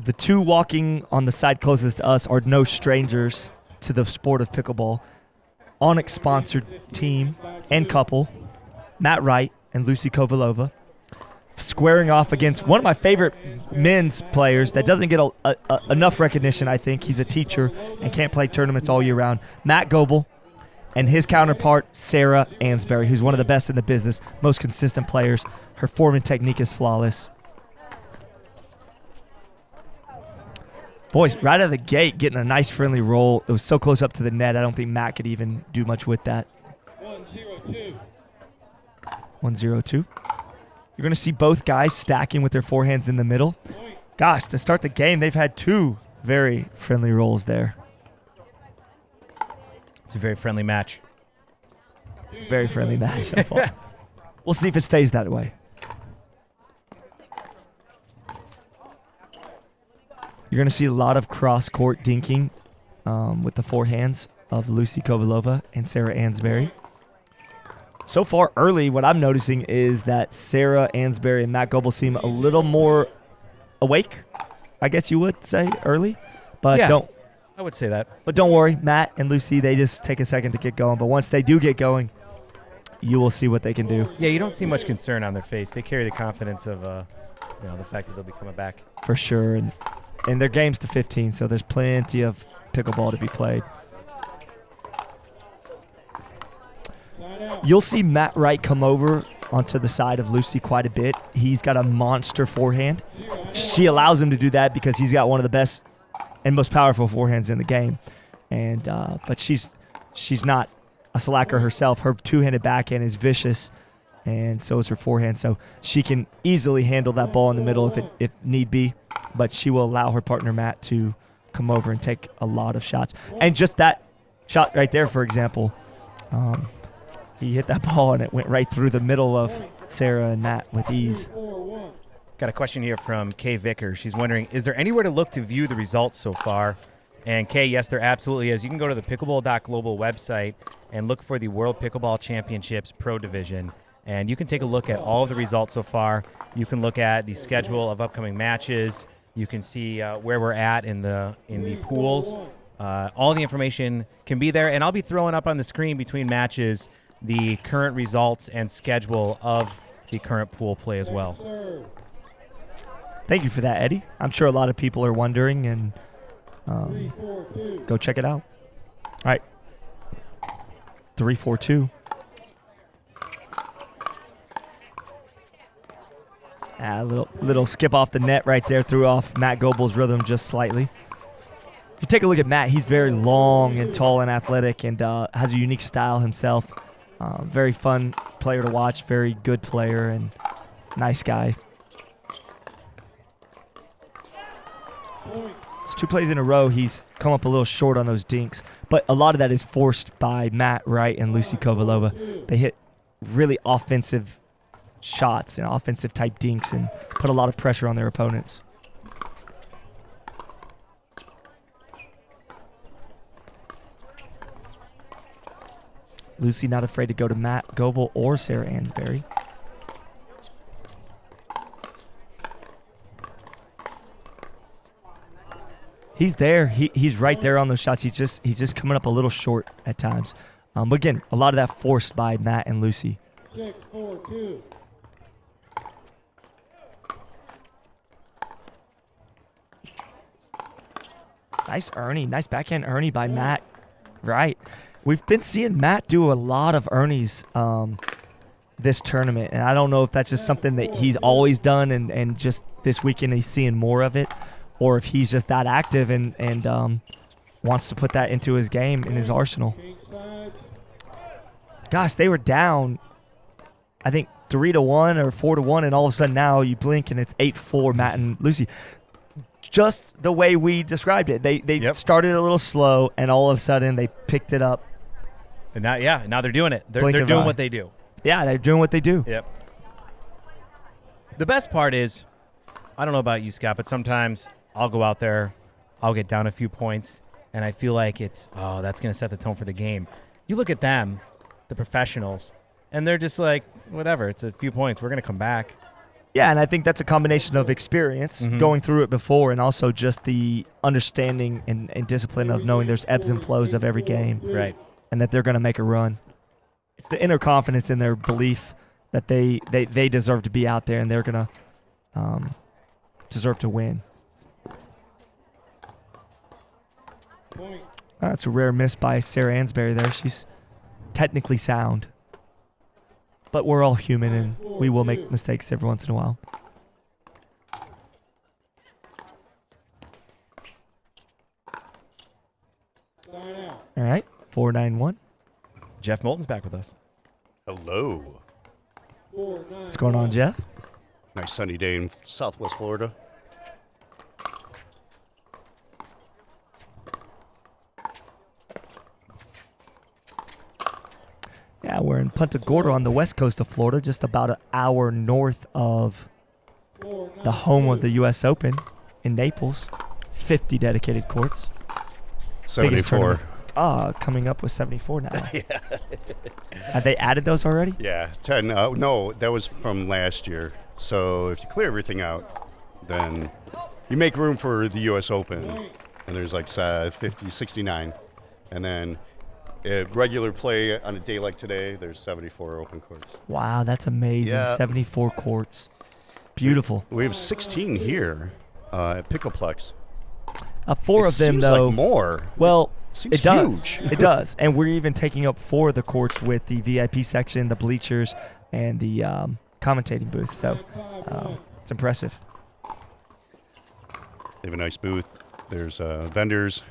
The two walking on the side closest to us are no strangers to the sport of pickleball. Onyx-sponsored team and couple, Matt Wright and Lucy Kovalova, squaring off against one of my favorite men's players that doesn't get enough recognition, I think. He's a teacher and can't play tournaments all year round. Matt Goebel and his counterpart, Sarah Ansboury, who's one of the best in the business, most consistent players. Her form and technique is flawless. Boys, right out of the gate, getting a nice friendly roll. It was so close up to the net, I don't think Matt could even do much with that. 1-0-2. You're going to see both guys stacking with their forehands in the middle. Gosh, to start the game, they've had two very friendly rolls there. It's a very friendly match. Very friendly match so far. We'll see if it stays that way. You're going to see a lot of cross-court dinking with the forehands of Lucy Kovalova and Sarah Ansboury. So far, early, what I'm noticing is that Sarah Ansboury and Matt Goebel seem a little more awake, I guess you would say, early. But yeah, I would say that. But don't worry, Matt and Lucy, they just take a second to get going. But once they do get going, you will see what they can do. Yeah, you don't see much concern on their face. They carry the confidence of the fact that they'll be coming back. For sure. And their game's to 15, so there's plenty of pickleball to be played. You'll see Matt Wright come over onto the side of Lucy quite a bit. He's got a monster forehand. She allows him to do that because he's got one of the best and most powerful forehands in the game. And but she's not a slacker herself. Her two-handed backhand is vicious, and so is her forehand. So she can easily handle that ball in the middle if need be. But she will allow her partner, Matt, to come over and take a lot of shots. And just that shot right there, for example, he hit that ball and it went right through the middle of Sarah and Matt with ease. Got a question here from Kay Vickers. She's wondering, is there anywhere to look to view the results so far? And Kay, yes, there absolutely is. You can go to the pickleball.global website and look for the World Pickleball Championships Pro Division. And you can take a look at all of the results so far. You can look at the schedule of upcoming matches. You can see where we're at in the pools. All the information can be there, and I'll be throwing up on the screen between matches the current results and schedule of the current pool play as well. Thank you for that, Eddie. I'm sure a lot of people are wondering, and go check it out. All right, 3-4-2. A little skip off the net right there, threw off Matt Goebel's rhythm just slightly. If you take a look at Matt, he's very long and tall and athletic and has a unique style himself. Very fun player to watch, very good player and nice guy. It's 2 plays in a row. He's come up a little short on those dinks, but a lot of that is forced by Matt Wright and Lucy Kovalova. They hit really offensive shots and offensive type dinks and put a lot of pressure on their opponents. Lucy not afraid to go to Matt Goebel or Sarah Ansboury. He's there. He's right there on those shots. He's just coming up a little short at times. But again, a lot of that forced by Matt and Lucy. 6-4-2. Nice Ernie. Nice backhand Ernie by Matt. Right. We've been seeing Matt do a lot of Ernies this tournament, and I don't know if that's just something that he's always done and just this weekend he's seeing more of it, or if he's just that active and wants to put that into his game, in his arsenal. Gosh, they were down, I think, 3-1 or 4-1, and all of a sudden now you blink and it's 8-4, Matt and Lucy. Just the way we described it. They started a little slow, and all of a sudden they picked it up. And now they're doing it. They're doing what they do. Yeah, they're doing what they do. Yep. The best part is, I don't know about you, Scott, but sometimes I'll go out there, I'll get down a few points, and I feel like that's going to set the tone for the game. You look at them, the professionals, and they're just like, whatever, it's a few points. We're going to come back. Yeah, and I think that's a combination of experience, going through it before, and also just the understanding and discipline of knowing there's ebbs and flows of every game. Right. And that they're going to make a run. It's the inner confidence in their belief that they deserve to be out there and they're going to deserve to win. That's a rare miss by Sarah Ansboury there. She's technically sound. But we're all human, and we will make mistakes every once in a while. All right, 4-9-1. Jeff Moulton's back with us. Hello. What's going on, Jeff? Nice sunny day in Southwest Florida. Yeah, we're in Punta Gorda on the west coast of Florida, just about an hour north of the home of the U.S. Open in Naples. 50 dedicated courts. 74. Coming up with 74 now. Yeah. Have they added those already? Yeah, 10. No, that was from last year. So if you clear everything out, then you make room for the U.S. Open. And there's like 50, 69. And then regular play on a day like today, there's 74 open courts. Wow, that's amazing. Yeah. 74 courts. Beautiful. We have 16 here at PicklePlex. 4 of them, seems though. like more. Well, Seems it does. huge. It does. And we're even taking up 4 of the courts with the VIP section, the bleachers, and the commentating booth. So it's impressive. They have a nice booth. There's vendors.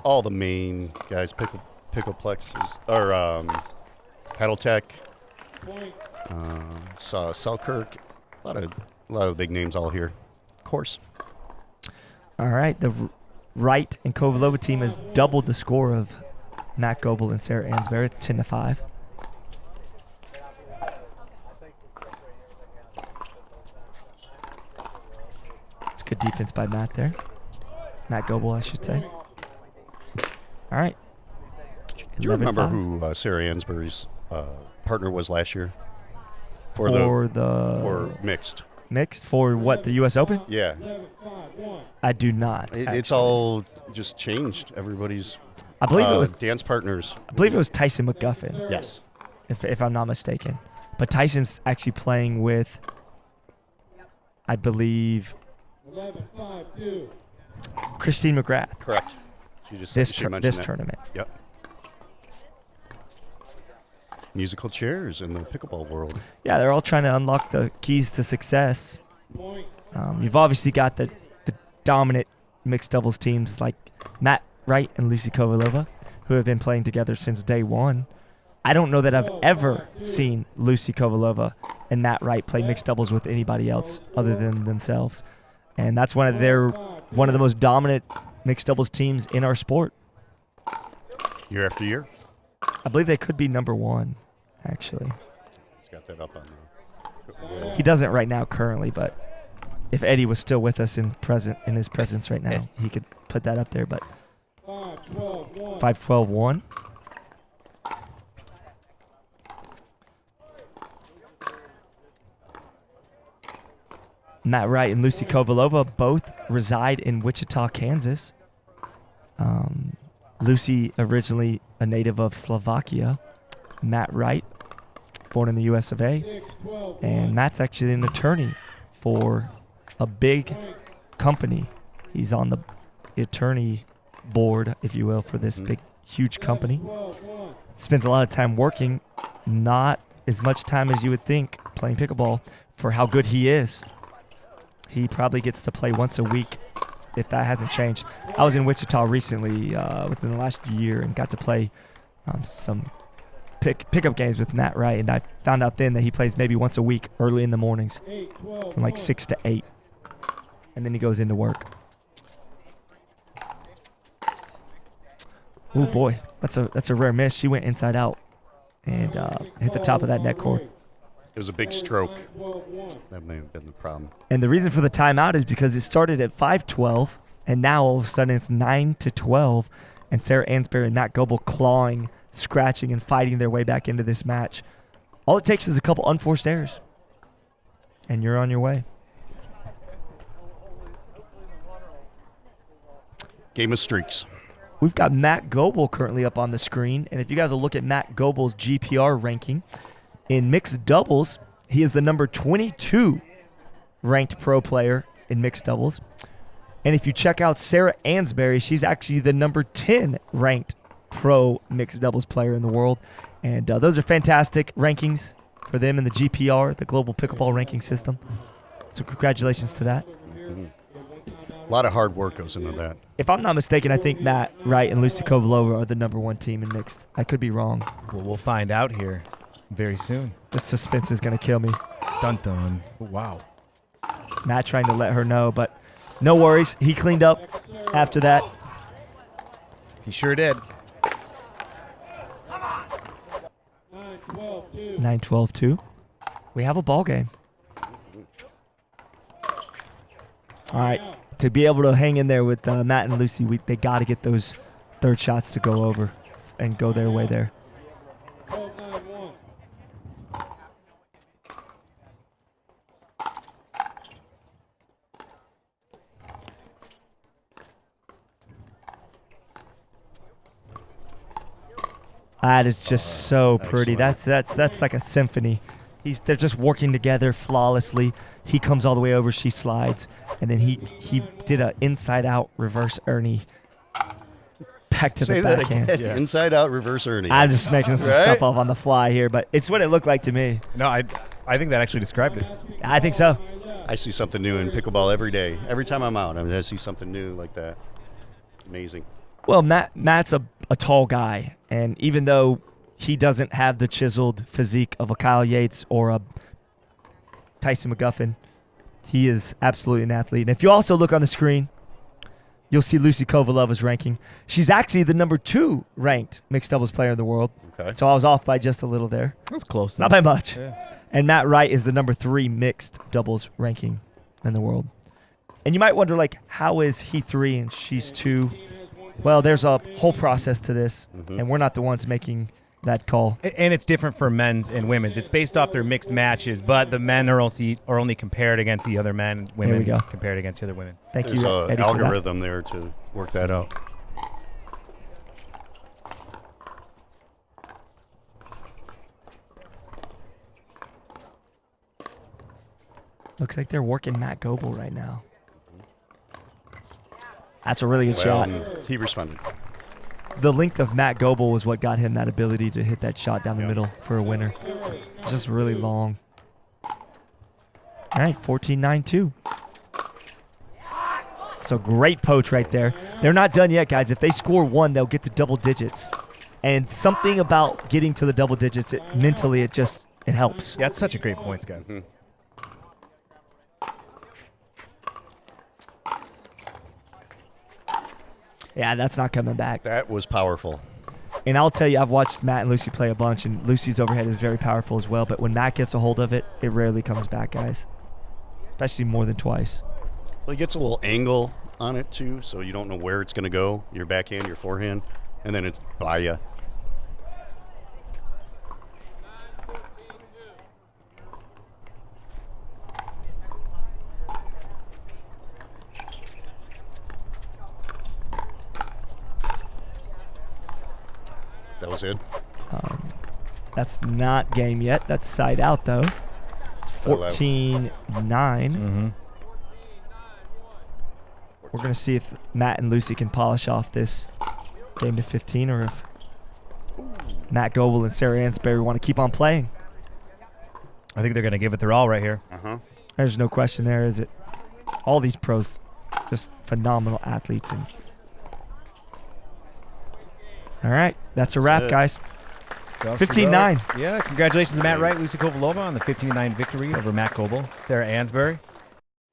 All the main guys, PicklePlexes, or Paddle Tech, Selkirk, a lot of the big names all here. Of course. All right. The Wright and Kovalova team has doubled the score of Matt Goebel and Sarah Ansboury. It's 10-5. It's good defense by Matt there. Matt Goebel, I should say. All right. Do you remember 11-5. who Sarah Ansbury's partner was last year? For mixed. Mixed for what, the U.S. Open? Yeah. I do not. It's all just changed. Everybody's I believe it was. dance partners. I believe it was Tyson McGuffin. Yes. If I'm not mistaken. But Tyson's actually playing with, I believe, Christine McGrath. Correct. She just This mentioned that. tournament. Yep. Musical chairs in the pickleball world. Yeah, they're all trying to unlock the keys to success. You've obviously got the dominant mixed doubles teams like Matt Wright and Lucy Kovalova, who have been playing together since day one. I don't know that I've ever seen Lucy Kovalova and Matt Wright play mixed doubles with anybody else other than themselves. And that's one of the most dominant mixed doubles teams in our sport. Year after year. I believe they could be number 1, actually. He's got that up on there. He doesn't right now currently, but if Eddie was still with us in his presence right now, he could put that up there. But 5-12-1. Matt Wright and Lucy Kovalova both reside in Wichita, Kansas. Lucy originally a native of Slovakia. Matt Wright, born in the US of A. And Matt's actually an attorney for a big company. He's on the attorney board, if you will, for this big, huge company. Spends a lot of time working, not as much time as you would think playing pickleball for how good he is. He probably gets to play once a week, if that hasn't changed. I was in Wichita recently within the last year and got to play some pickup games with Matt Wright, and I found out then that he plays maybe once a week early in the mornings from like 6 to 8, and then he goes into work. Oh boy, that's a rare miss. She went inside out and hit the top of that net cord. It was a big stroke. That may have been the problem. And the reason for the timeout is because it started at 5-12, and now all of a sudden it's 9-12, and Sarah Ansboury and Matt Goebel clawing, scratching, and fighting their way back into this match. All it takes is a couple unforced errors. and you're on your way. Game of streaks. We've got Matt Goebel currently up on the screen, and if you guys will look at Matt Goebel's GPR ranking, in mixed doubles, he is the number 22 ranked pro player in mixed doubles. And if you check out Sarah Ansboury, she's actually the number 10 ranked pro mixed doubles player in the world. And those are fantastic rankings for them in the GPR, the Global Pickleball Ranking System. So congratulations to that. A lot of hard work goes into that. If I'm not mistaken, I think Matt Wright and Lucy Kovalova are the number 1 team in mixed. I could be wrong. Well, we'll find out here very soon. The suspense is going to kill me. Dun dun. Wow. Matt trying to let her know, but no worries. He cleaned up after that. He sure did. 9-12-2. We have a ball game. All right. To be able to hang in there with Matt and Lucy, they got to get those third shots to go over and go their way there. That is just so pretty. That's like a symphony. They're just working together flawlessly. He comes all the way over, she slides, and then he did an inside-out reverse Ernie back to the backhand. Again. Yeah. Inside out reverse Ernie. I'm just making some stuff up on the fly here, but it's what it looked like to me. No, I think that actually described it. I think so. I see something new in pickleball every day. Every time I'm out, I see something new like that. Amazing. Well, Matt's a tall guy, and even though he doesn't have the chiseled physique of a Kyle Yates or a Tyson McGuffin, he is absolutely an athlete. And if you also look on the screen, you'll see Lucy Kovalova's ranking. She's actually the number 2 ranked mixed doubles player in the world. Okay. So I was off by just a little there. That's close. Not by much. Yeah. And Matt Wright is the number 3 mixed doubles ranking in the world. And you might wonder, like, how is he 3 and she's 2? Well, there's a whole process to this, and we're not the ones making that call. And it's different for men's and women's. It's based off their mixed matches, but the men are only compared against the other men, and women There we go. compared against the other women. Thank There's you, an Eddie, algorithm there to work that out. Looks like they're working Matt Goebel right now. That's a really good shot. He responded. The length of Matt Goebel was what got him that ability to hit that shot down the middle for a winner. Just really long. All right, 14-9-2. So great poach right there. They're not done yet, guys. If they score 1, they'll get to double digits. And something about getting to the double digits, mentally, it helps. Yeah, that's such a great point, Scott. Yeah, that's not coming back. That was powerful. And I'll tell you, I've watched Matt and Lucy play a bunch, and Lucy's overhead is very powerful as well. But when Matt gets a hold of it, it rarely comes back, guys. Especially more than twice. Well, he gets a little angle on it, too, so you don't know where it's going to go, your backhand, your forehand, and then it's by you. That was it. That's not game yet. That's side out, though. It's 14-9. We're going to see if Matt and Lucy can polish off this game to 15 or if Matt Goebel and Sarah Ansboury want to keep on playing. I think they're going to give it their all right here. There's no question there, is it? All these pros, just phenomenal athletes. And all right, that's a wrap, guys. 15-9. Yeah, congratulations to Matt Wright, Lucy Kovalova on the 15-9 victory over Matt Goebel, Sarah Ansboury.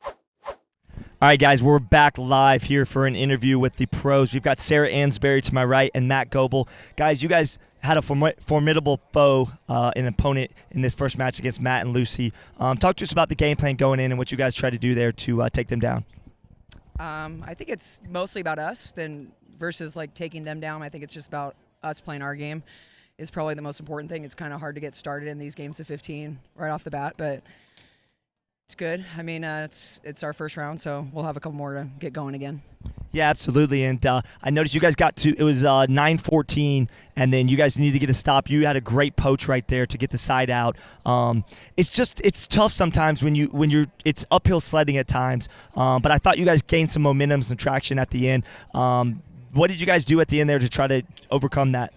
All right, guys, we're back live here for an interview with the pros. We've got Sarah Ansboury to my right and Matt Goebel. Guys, you guys had a formidable foe, an opponent in this first match against Matt and Lucy. Talk to us about the game plan going in and what you guys tried to do there to take them down. I think it's mostly about us versus like taking them down. I think it's just about us playing our game is probably the most important thing. It's kind of hard to get started in these games of 15 right off the bat, but It's good. I mean, it's our first round, so we'll have a couple more to get going again. Yeah, absolutely. And I noticed you guys got to, it was 9-14, and then you guys needed to get a stop. You had a great poach right there to get the side out. It's tough sometimes it's uphill sledding at times. But I thought you guys gained some momentum, some traction at the end. What did you guys do at the end there to try to overcome that?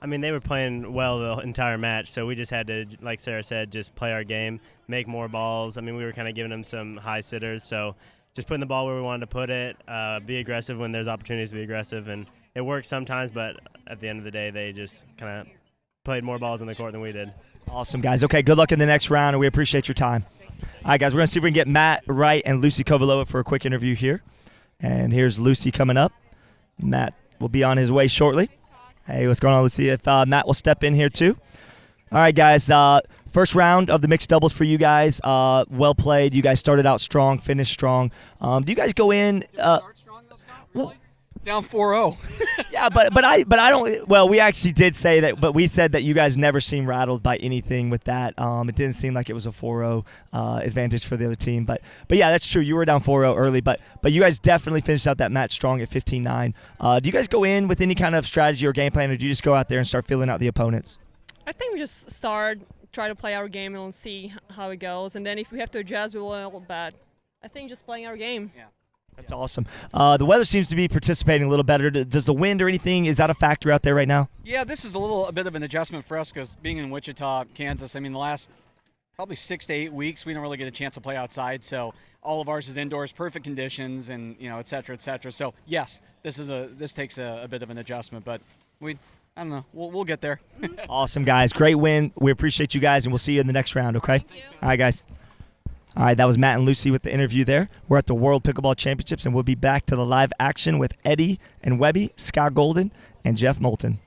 I mean, they were playing well the entire match, so we just had to, like Sarah said, just play our game, make more balls. I mean, we were kind of giving them some high sitters, so just putting the ball where we wanted to put it, be aggressive when there's opportunities to be aggressive, and it works sometimes, but at the end of the day, they just kind of played more balls in the court than we did. Awesome, guys. Okay, good luck in the next round, and we appreciate your time. All right, guys, we're going to see if we can get Matt Wright and Lucy Kovalova for a quick interview here. And here's Lucy coming up. Matt will be on his way shortly. Hey, what's going on? Let's see if Matt will step in here too. All right, guys. First round of the mixed doubles for you guys. Well played. You guys started out strong, finished strong. Do you guys go in? Well, down 4-0. yeah, but I don't. Well, we actually did say that, but we said that you guys never seemed rattled by anything with that. It didn't seem like it was a 4-0 advantage for the other team. But yeah, that's true. You were down 4-0 early, but you guys definitely finished out that match strong at 15-9. Do you guys go in with any kind of strategy or game plan, or do you just go out there and start feeling out the opponents? I think we just try to play our game and see how it goes, and then if we have to adjust, we will. But I think just playing our game. Yeah. That's awesome. The weather seems to be participating a little better. Does the wind or anything, is that a factor out there right now? Yeah, this is a bit of an adjustment for us because being in Wichita, Kansas, I mean, the last probably 6 to 8 weeks, we don't really get a chance to play outside. So all of ours is indoors, perfect conditions, and et cetera, et cetera. So yes, this takes a bit of an adjustment, but I don't know. We'll get there. Awesome, guys. Great win. We appreciate you guys, and we'll see you in the next round, okay? All right, guys. All right, that was Matt and Lucy with the interview there. We're at the World Pickleball Championships, and we'll be back to the live action with Eddie and Webby, Scott Golden, and Jeff Moulton.